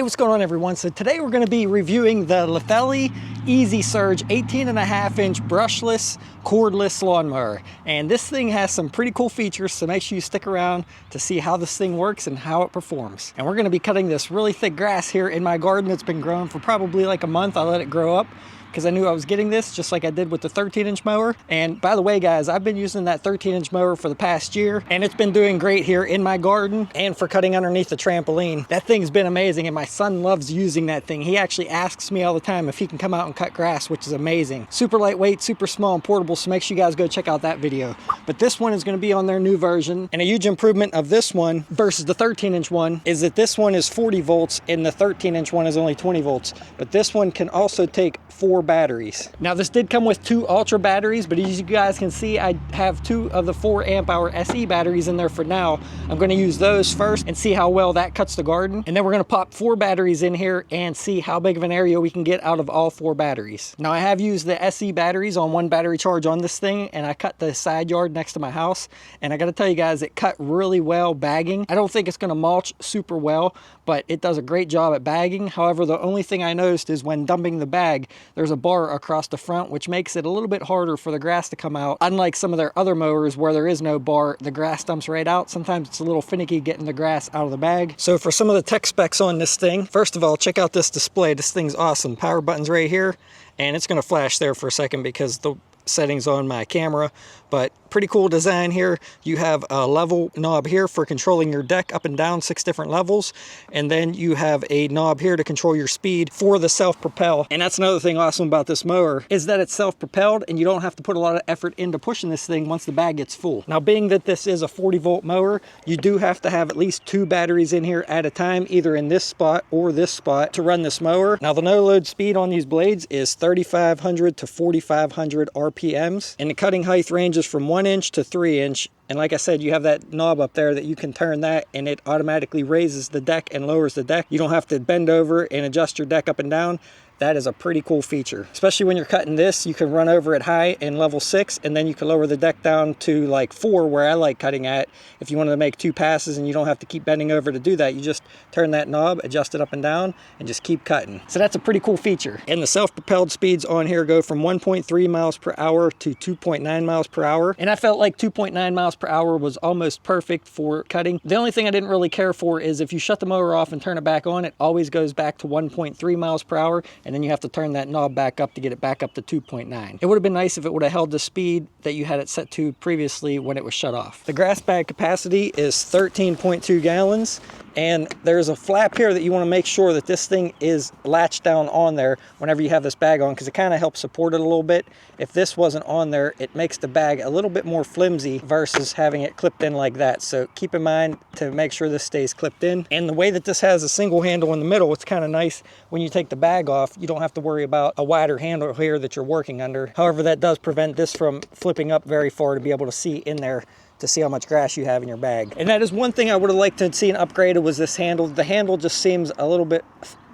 what's going on everyone? So today we're going to be reviewing the Litheli Easy Surge 18.5-inch brushless cordless lawnmower. And this thing has some pretty cool features, so make sure you stick around to see how this thing works and how it performs. And we're going to be cutting this really thick grass here in my garden. It's been growing for probably like a month. I let it grow up because I knew I was getting this, just like I did with the 13-inch mower. And by the way, guys, I've been using that 13-inch mower for the past year, and it's been doing great here in my garden and for cutting underneath the trampoline. That thing's been amazing, and my son loves using that thing. He actually asks me all the time if he can come out and cut grass, which is amazing. Super lightweight, super small and portable, so make sure you guys go check out that video. But this one is gonna be on their new version, and a huge improvement of this one versus the 13-inch one is that this one is 40 volts and the 13-inch one is only 20 volts. But this one can also take 4 batteries. Now this did come with 2 ultra batteries, but as you guys can see, I have 2 of the 4 amp hour SE batteries in there for now. I'm going to use those first and see how well that cuts the garden, and then we're going to pop 4 batteries in here and see how big of an area we can get out of all 4 batteries. Now I have used the SE batteries on 1 battery charge on this thing, and I cut the side yard next to my house, and I got to tell you guys, it cut really well bagging. I don't think it's going to mulch super well, but it does a great job at bagging. However, the only thing I noticed is when dumping the bag, there's a bar across the front, which makes it a little bit harder for the grass to come out. Unlike some of their other mowers where there is no bar, the grass dumps right out. Sometimes it's a little finicky getting the grass out of the bag. So for some of the tech specs on this thing, first of all, check out this display. This thing's awesome. Power button's right here, and it's going to flash there for a second because the settings on my camera, but pretty cool design here. You have a level knob here for controlling your deck up and down 6 different levels, and then you have a knob here to control your speed for the self-propel. And that's another thing awesome about this mower, is that it's self-propelled and you don't have to put a lot of effort into pushing this thing once the bag gets full. Now, being that this is a 40-volt mower, you do have to have at least 2 batteries in here at a time, either in this spot or this spot, to run this mower. Now the no load speed on these blades is 3,500 to 4,500 RPMs, and the cutting height ranges from 1 inch to 3 inch. And like I said, you have that knob up there that you can turn that, and it automatically raises the deck and lowers the deck. You don't have to bend over and adjust your deck up and down. That is a pretty cool feature, especially when you're cutting this. You can run over it high in level 6, and then you can lower the deck down to like 4, where I like cutting at. If you wanted to make 2 passes and you don't have to keep bending over to do that, you just turn that knob, adjust it up and down, and just keep cutting. So that's a pretty cool feature. And the self-propelled speeds on here go from 1.3 miles per hour to 2.9 miles per hour. And I felt like 2.9 miles per hour was almost perfect for cutting. The only thing I didn't really care for is if you shut the mower off and turn it back on, it always goes back to 1.3 miles per hour. And then you have to turn that knob back up to get it back up to 2.9. It would have been nice if it would have held the speed that you had it set to previously when it was shut off. The grass bag capacity is 13.2 gallons. And there's a flap here that you want to make sure that this thing is latched down on there whenever you have this bag on, because it kind of helps support it a little bit. If this wasn't on there, it makes the bag a little bit more flimsy versus having it clipped in like that. So keep in mind to make sure this stays clipped in. And the way that this has a single handle in the middle, it's kind of nice when you take the bag off. You don't have to worry about a wider handle here that you're working under. However, that does prevent this from flipping up very far to be able to see in there, to see how much grass you have in your bag. And that is one thing I would have liked to see an upgrade was this handle. The handle just seems a little bit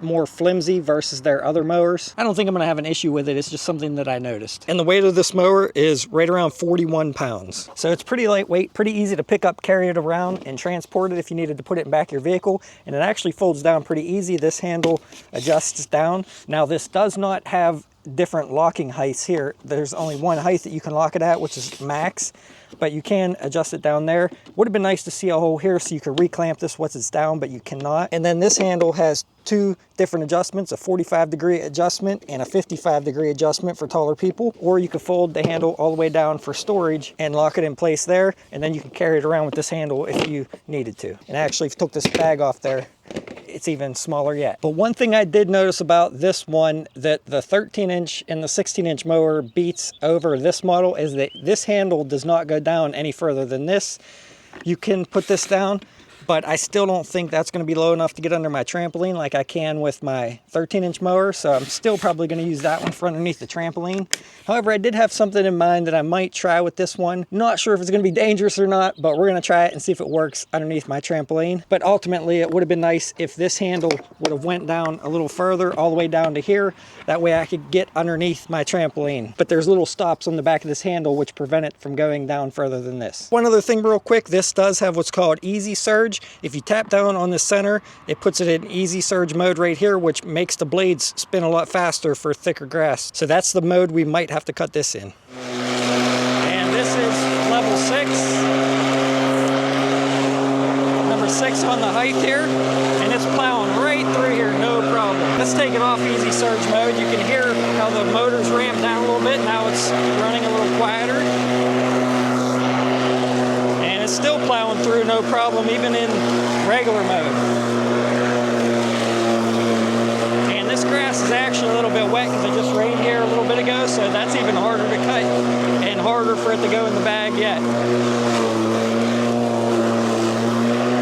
more flimsy versus their other mowers. I don't think I'm gonna have an issue with it. It's just something that I noticed. And the weight of this mower is right around 41 pounds. So it's pretty lightweight, pretty easy to pick up, carry it around, and transport it if you needed to put it in back of your vehicle. And it actually folds down pretty easy. This handle adjusts down. Now this does not have different locking heights here. There's only one height that you can lock it at, which is max, but you can adjust it down there. Would have been nice to see a hole here so you could reclamp this once it's down, but you cannot. And then this handle has 2 different adjustments, a 45-degree adjustment and a 55-degree adjustment for taller people. Or you could fold the handle all the way down for storage and lock it in place there, and then you can carry it around with this handle if you needed to. And actually, if you took this bag off there, it's even smaller yet. But one thing I did notice about this one that the 13-inch and the 16-inch mower beats over this model is that this handle does not go down any further than this. You can put this down, but I still don't think that's going to be low enough to get under my trampoline like I can with my 13-inch mower, so I'm still probably going to use that one for underneath the trampoline. However, I did have something in mind that I might try with this one. Not sure if it's going to be dangerous or not, but we're going to try it and see if it works underneath my trampoline. But ultimately, it would have been nice if this handle would have went down a little further, all the way down to here. That way I could get underneath my trampoline. But there's little stops on the back of this handle which prevent it from going down further than this. One other thing real quick, this does have what's called Easy Surge. surge. If you tap down on the center, it puts it in easy surge mode right here, which makes the blades spin a lot faster for thicker grass. So that's the mode we might have to cut this in. And this is level 6. Number 6 on the height here, and it's plowing right through here, no problem. Let's take it off easy surge mode. You can hear how the motor's ramped down a little bit. Now it's running a little quieter. And it's still plowing through, no problem, even in regular mode. And this grass is actually a little bit wet because it just rained here a little bit ago, so that's even harder to cut and harder for it to go in the bag yet.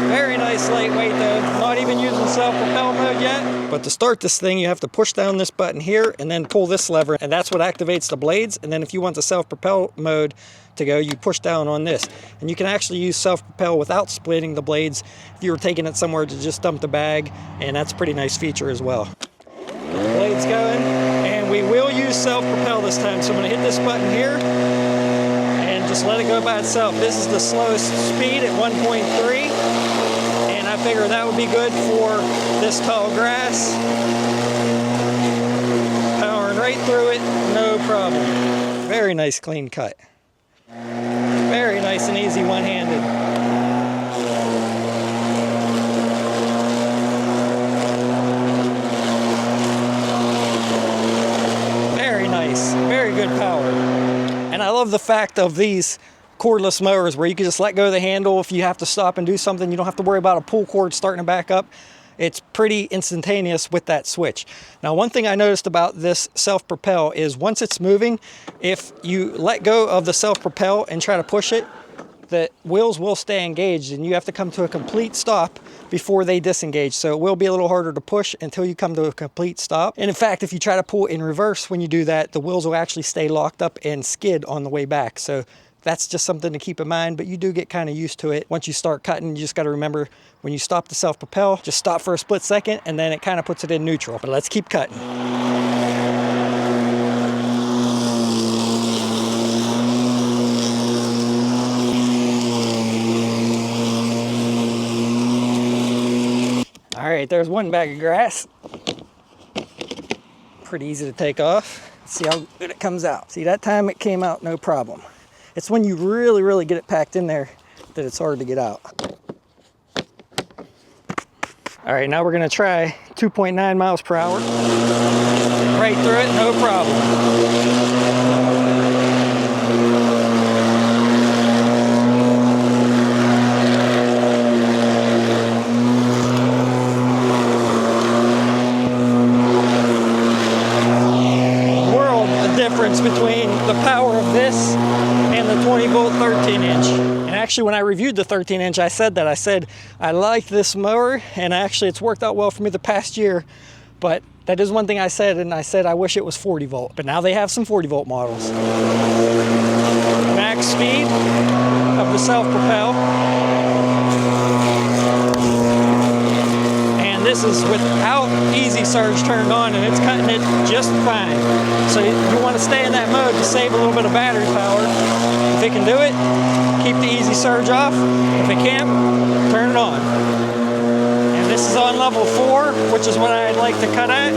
Very nice lightweight though, not even using self-propel mode yet. But to start this thing, you have to push down this button here and then pull this lever, and that's what activates the blades. And then if you want the self-propel mode to go, you push down on this. And you can actually use self-propel without splitting the blades if you were taking it somewhere to just dump the bag, and that's a pretty nice feature as well. Get the blades going, and we will use self-propel this time. So I'm gonna hit this button here, and just let it go by itself. This is the slowest speed at 1.3. I figure that would be good for this tall grass. Powering right through it, no problem. Very nice clean cut. Very nice and easy one-handed. Very nice, very good power. And I love the fact of these cordless mowers where you can just let go of the handle. If you have to stop and do something, you don't have to worry about a pull cord starting to back up. It's pretty instantaneous with that switch. Now, one thing I noticed about this self-propel is once it's moving, if you let go of the self-propel and try to push it, the wheels will stay engaged and you have to come to a complete stop before they disengage. So it will be a little harder to push until you come to a complete stop. And in fact, if you try to pull in reverse when you do that, the wheels will actually stay locked up and skid on the way back. So that's just something to keep in mind, but you do get kind of used to it. Once you start cutting, you just got to remember when you stop the self-propel, just stop for a split second and then it kind of puts it in neutral. But let's keep cutting. All right, there's one bag of grass. Pretty easy to take off. Let's see how good it comes out. See, that time it came out no problem. It's when you really get it packed in there that it's hard to get out. All right, now we're gonna try 2.9 miles per hour. Right through it, no problem. Difference between the power of this and the 20-volt 13-inch. And actually, when I reviewed the 13-inch, I said I like this mower, and actually it's worked out well for me the past year. But that is one thing I said, and I said I wish it was 40-volt. But now they have some 40-volt models. Max speed of the self-propel. This is without easy surge turned on, and it's cutting it just fine. So you want to stay in that mode to save a little bit of battery power. If it can do it, keep the easy surge off. If it can't, turn it on. And this is on level 4, which is what I'd like to cut at.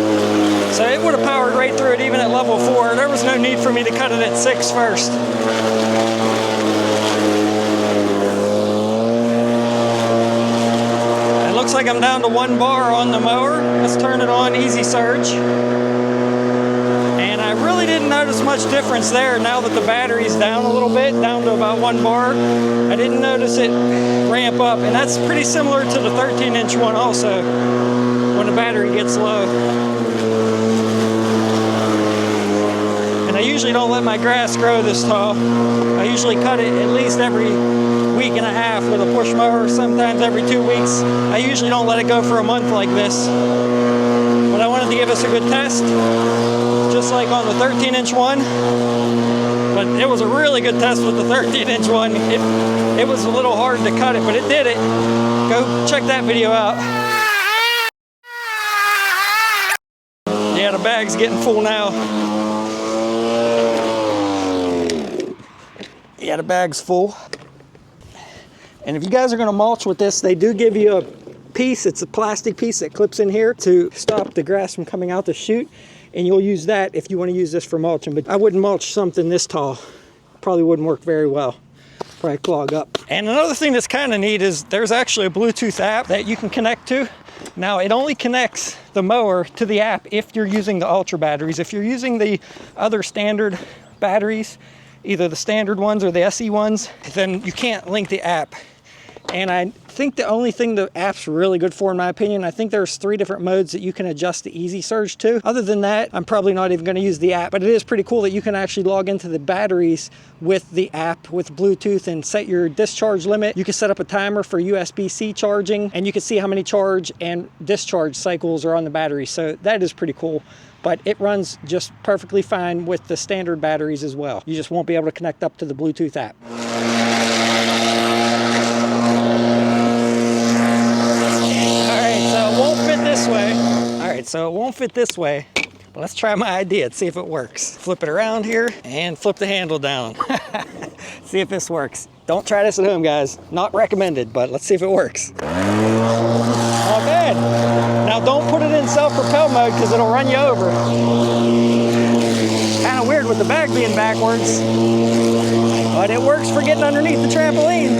So it would have powered right through it even at level 4. There was no need for me to cut it at 6 first. Looks like I'm down to 1 bar on the mower. Let's turn it on easy surge. And I really didn't notice much difference there now that the battery's down a little bit, down to about 1 bar. I didn't notice it ramp up, and that's pretty similar to the 13-inch one also, when the battery gets low. And I usually don't let my grass grow this tall. I usually cut it at least every week and a half with a push mower, sometimes every 2 weeks. I usually don't let it go for a month like this. But I wanted to give us a good test, just like on the 13-inch one. But it was a really good test with the 13-inch one. It was a little hard to cut it, but it did it. Go check that video out. Yeah, the bag's getting full now. Yeah, the bag's full. And if you guys are gonna mulch with this, they do give you a piece, it's a plastic piece that clips in here to stop the grass from coming out the chute. And you'll use that if you wanna use this for mulching. But I wouldn't mulch something this tall. Probably wouldn't work very well. Probably clog up. And another thing that's kind of neat is there's actually a Bluetooth app that you can connect to. Now it only connects the mower to the app if you're using the Ultra batteries. If you're using the other standard batteries, either the standard ones or the SE ones, then you can't link the app. And I think the only thing the app's really good for, in my opinion, I think there's 3 different modes that you can adjust the Easy Surge to. Other than that, I'm probably not even going to use the app, but it is pretty cool that you can actually log into the batteries with the app with Bluetooth and set your discharge limit. You can set up a timer for USB-C charging, and you can see how many charge and discharge cycles are on the battery. So that is pretty cool. But it runs just perfectly fine with the standard batteries as well. You just won't be able to connect up to the Bluetooth app. So it won't fit this way, but let's try my idea and see if it works. Flip it around here and flip the handle down. See if this works. Don't try this at home, guys. Not recommended, but let's see if it works. Not bad. Now don't put it in self-propel mode because it'll run you over. Kind of weird with the bag being backwards, but it works for getting underneath the trampoline.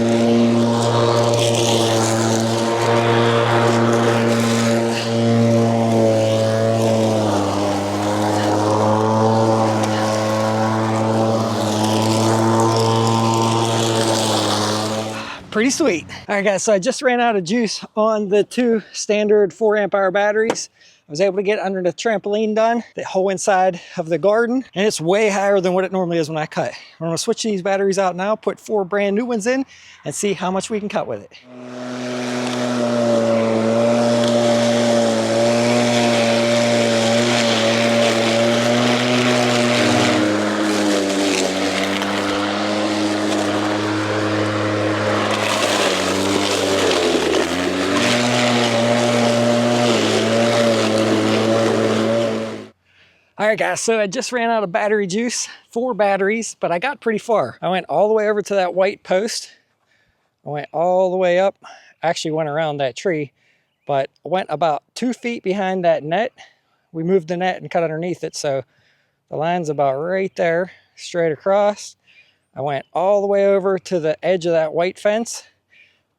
Pretty sweet. All right, guys, so I just ran out of juice on the 2 standard 4 amp hour batteries. I was able to get under the trampoline done, the whole inside of the garden, and it's way higher than what it normally is when I cut. I'm gonna switch these batteries out now, put 4 brand new ones in, and see how much we can cut with it. All right, guys, so I just ran out of battery juice, 4 batteries, but I got pretty far. I went all the way over to that white post. I went all the way up, actually went around that tree, but I went about 2 feet behind that net. We moved the net and cut underneath it, so the line's about right there, straight across. I went all the way over to the edge of that white fence,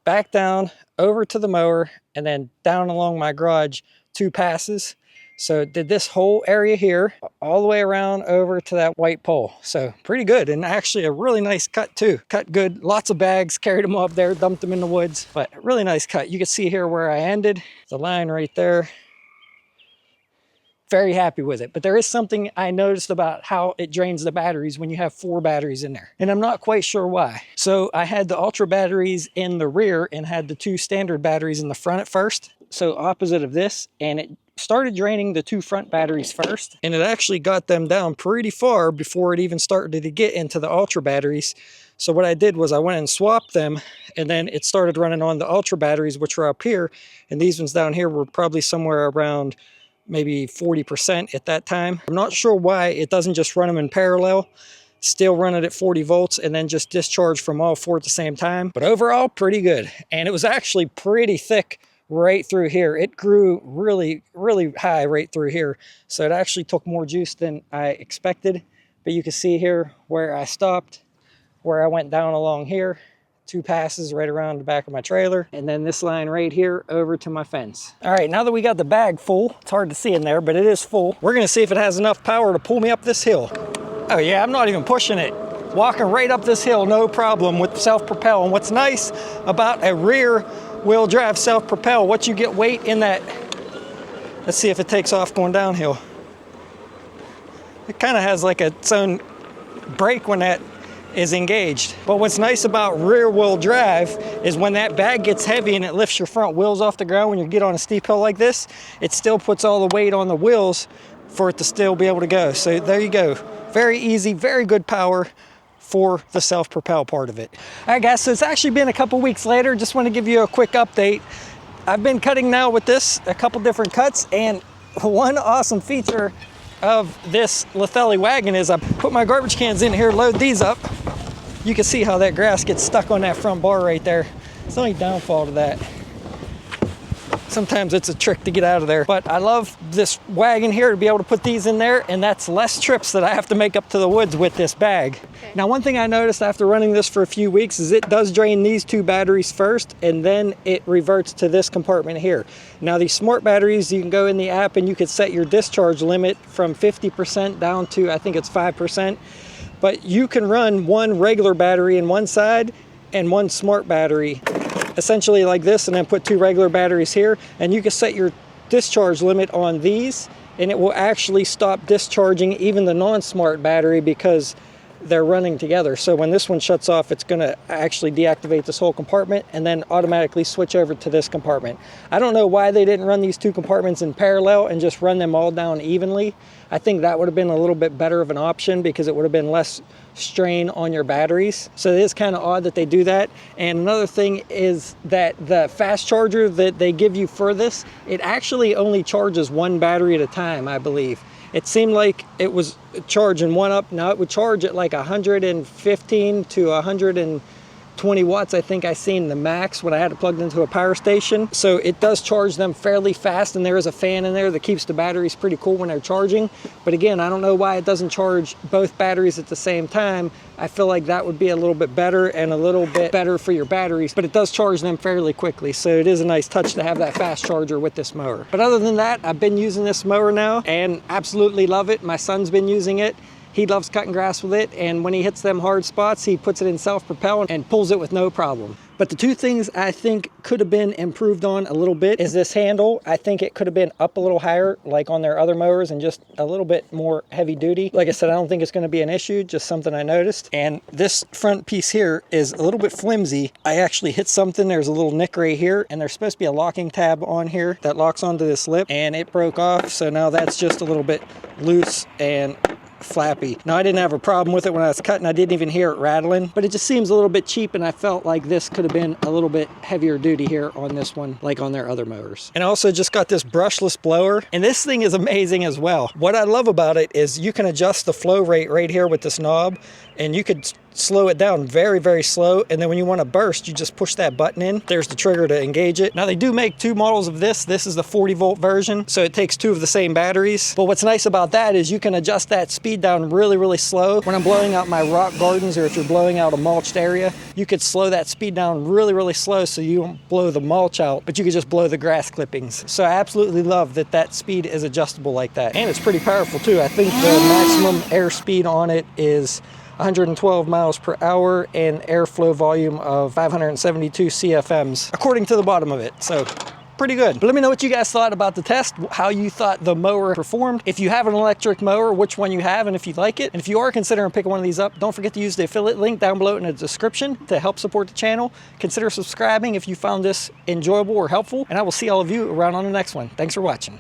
back down, over to the mower, and then down along my garage 2 passes. So did this whole area here, all the way around over to that white pole. So pretty good, and actually a really nice cut too. Cut good, lots of bags, carried them up there, dumped them in the woods, but really nice cut. You can see here where I ended, the line right there. Very happy with it, but there is something I noticed about how it drains the batteries when you have 4 batteries in there, and I'm not quite sure why. So I had the Ultra batteries in the rear and had the 2 standard batteries in the front at first, so opposite of this, and it started draining the 2 front batteries first, and it actually got them down pretty far before it even started to get into the Ultra batteries. So what I did was I went and swapped them, and then it started running on the Ultra batteries, which were up here, and these ones down here were probably somewhere around maybe 40% at that time. I'm not sure why it doesn't just run them in parallel, still run it at 40 volts, and then just discharge from all 4 at the same time. But overall, pretty good. And it was actually pretty thick right through here. It grew really, really high right through here. So it actually took more juice than I expected. But you can see here where I stopped, where I went down along here, 2 passes right around the back of my trailer, and then this line right here over to my fence. All right, now that we got the bag full, it's hard to see in there, but it is full. We're gonna see if it has enough power to pull me up this hill. Oh yeah, I'm not even pushing it. Walking right up this hill, no problem with self-propel. And what's nice about a rear wheel drive self-propel, once you get weight in that, let's see if it takes off going downhill. It kind of has like its own brake when that is engaged. But what's nice about rear wheel drive is when that bag gets heavy and it lifts your front wheels off the ground when you get on a steep hill like this, it still puts all the weight on the wheels for it to still be able to go. So there you go. Very easy, very good power for the self-propel part of it. All right, guys, so it's actually been a couple weeks later. Just want to give you a quick update. I've been cutting now with this, a couple different cuts, and one awesome feature of this Litheli wagon is I put my garbage cans in here, load these up. You can see how that grass gets stuck on that front bar right there. It's the only downfall to that. Sometimes it's a trick to get out of there, but I love this wagon here to be able to put these in there, and that's less trips that I have to make up to the woods with this bag. Okay. Now, one thing I noticed after running this for a few weeks is it does drain these two batteries first, and then it reverts to this compartment here. Now, these smart batteries, you can go in the app and you could set your discharge limit from 50% down to, I think it's 5%, but you can run one regular battery in one side and one smart battery essentially like this, and then put two regular batteries here, and you can set your discharge limit on these, and it will actually stop discharging even the non-smart battery because they're running together. So when this one shuts off, it's going to actually deactivate this whole compartment and then automatically switch over to this compartment. I don't know why they didn't run these two compartments in parallel and just run them all down evenly. I think that would have been a little bit better of an option because it would have been less strain on your batteries. So it is kind of odd that they do that. And another thing is that the fast charger that they give you for this, it actually only charges one battery at a time, I believe. It seemed like it was charging one up. Now it would charge at like 115 to 120 watts. I think I seen the max when I had it plugged into a power station. So it does charge them fairly fast, and there is a fan in there that keeps the batteries pretty cool when they're charging. But again, I don't know why it doesn't charge both batteries at the same time. I feel like that would be a little bit better and a little bit better for your batteries, but it does charge them fairly quickly. So it is a nice touch to have that fast charger with this mower. But other than that, I've been using this mower now and absolutely love it. My son's been using it. He loves cutting grass with it, and when he hits them hard spots, he puts it in self-propel and pulls it with no problem. But the two things I think could have been improved on a little bit is this handle. I think it could have been up a little higher, like on their other mowers, and just a little bit more heavy duty. Like I said, I don't think it's going to be an issue, just something I noticed. And this front piece here is a little bit flimsy. I actually hit something. There's a little nick right here, and there's supposed to be a locking tab on here that locks onto this lip, and it broke off. So now that's just a little bit loose and flappy. Now, I didn't have a problem with it when I was cutting. I didn't even hear it rattling, but it just seems a little bit cheap, and I felt like this could have been a little bit heavier duty here on this one, like on their other mowers. And I also just got this brushless blower, and this thing is amazing as well. What I love about it is you can adjust the flow rate right here with this knob, and you could slow it down very, very slow, and then when you want to burst, you just push that button in. There's the trigger to engage it. Now, they do make two models of this. This is the 40-volt version, so it takes two of the same batteries. But what's nice about that is you can adjust that speed down really, really slow. When I'm blowing out my rock gardens, or if you're blowing out a mulched area, you could slow that speed down really, really slow so you don't blow the mulch out, but you could just blow the grass clippings. So I absolutely love that that speed is adjustable like that. And it's pretty powerful too. I think the maximum airspeed on it is 112 miles per hour and airflow volume of 572 CFMs, according to the bottom of it. So pretty good. But let me know what you guys thought about the test, how you thought the mower performed. If you have an electric mower, which one you have, and if you like it. And if you are considering picking one of these up, don't forget to use the affiliate link down below in the description to help support the channel. Consider subscribing if you found this enjoyable or helpful, and I will see all of you around on the next one. Thanks for watching.